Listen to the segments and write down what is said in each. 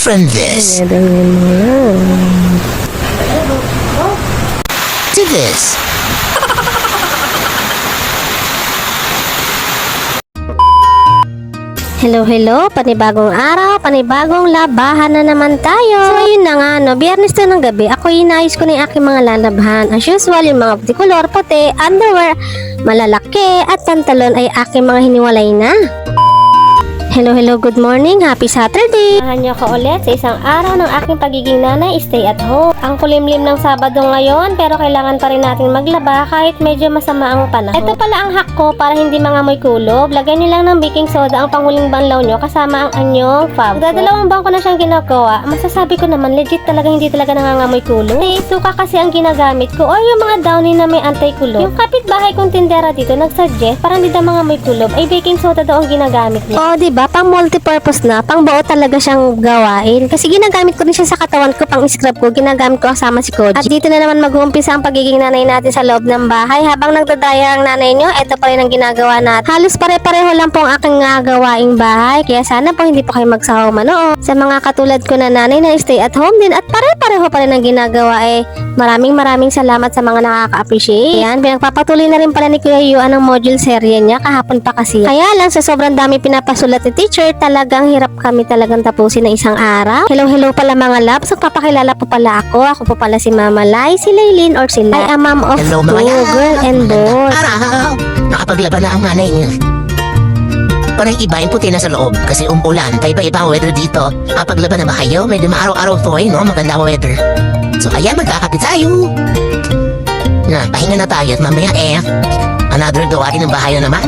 from this to this. Hello, panibagong araw, panibagong labahan na naman tayo. So ayun na nga no, biyernes na ng gabi, ako inayos ko na yung aking mga lalabhan. As usual, yung mga multicolor, puti, underwear, malalaki, at pantalon ay aking mga hiniwalay na. Hello, good morning, happy Saturday! Samahan niyo ako ulit sa isang araw ng aking pagiging nanay, stay at home. Ang kulimlim ng Sabado ngayon, pero kailangan pa rin natin maglaba kahit medyo masama ang panahon. Ito pala ang hack ko para hindi mangamoy kulob. Lagyan niyo lang ng baking soda ang panghuling banlaw niyo kasama ang anyong fab. Dadalawang bangko na siyang ginagawa. Masasabi ko naman, legit talaga hindi talaga nangangamoy kulob. Suka kasi ang ginagamit ko or yung mga downy na may anti-kulob. Yung kapitbahay kong tindera dito nagsuggest para hindi daw mangamoy kulob ay baking soda daw ang ginagamit niya. Oh, diba? Pang multipurpose na, pang buo talaga siyang gawain. Kasi ginagamit ko rin siya sa katawan ko, pang scrub ko, ginagamit ko kasama si Coach. At dito na naman mag-uumpisa ang pagiging nanay natin sa loob ng bahay. Habang nagdadaya ang nanay nyo, ito pa rin ang ginagawa natin. Halos pare-pareho lang po ang aking gawaing bahay. Kaya sana po hindi po kayo magsawa manood. Sa mga katulad ko na nanay na stay at home din at pare-pareho pa rin ang ginagawa maraming salamat sa mga nakaka-appreciate. Ayan, pinagpapatuloy na rin pala ni Kuya Yu ang module serye niya kahapon pa kasi. Kaya lang sa sobrang dami pinapasulat ni teacher, talagang hirap kami talagang tapusin na isang araw. Hello pala mga labs. Papakilala po pala ako. Ako po pala si Mama Lai, si Laylin or si Lai. I am mom of two, girl and boy. Araw! Nakapaglaban na ang nanay niya. Parang iba yung puti na sa loob kasi umulan. Paiba-iba ang weather dito. Kapaglaban na ba kayo? Medyo maaraw-araw to no? Maganda ang weather. So kaya magkakapit tayo. Pahinga na tayo at mamaya another gawain ng bahay na naman.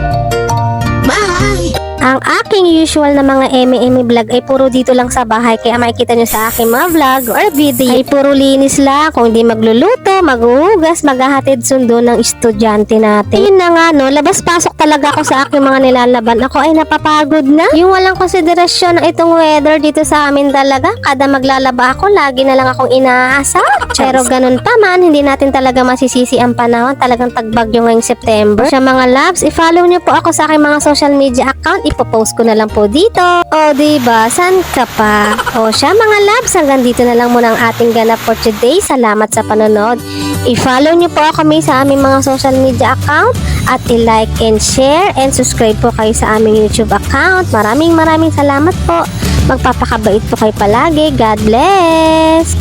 Bye! Ang aking usual na mga eme vlog ay puro dito lang sa bahay. Kaya makikita nyo sa aking mga vlog or video ay puro linis lang. Kung hindi magluluto, maghuhugas, maghahatid sundo ng estudyante natin. Yun na nga no, labas-pasok talaga ako sa aking mga nilalaban. Ako ay napapagod na. Yung walang konsiderasyon ng itong weather dito sa amin talaga. Kada maglalaba ako, lagi na lang akong inaasa. Pero ganun pa man, hindi natin talaga masisisi ang panahon. Talagang tagbagyo ngayong September. Sa mga labs, i-follow nyo po ako sa aking mga social media account. Ipopost ko na lang po dito. O diba, san ka pa? O siya mga labs, hanggang dito na lang muna ang ating ganap for today. Salamat sa panonood. I-follow nyo po kami sa aming mga social media account at i-like and share and subscribe po kayo sa aming YouTube account. Maraming salamat po. Magpapakabait po kayo palagi. God bless!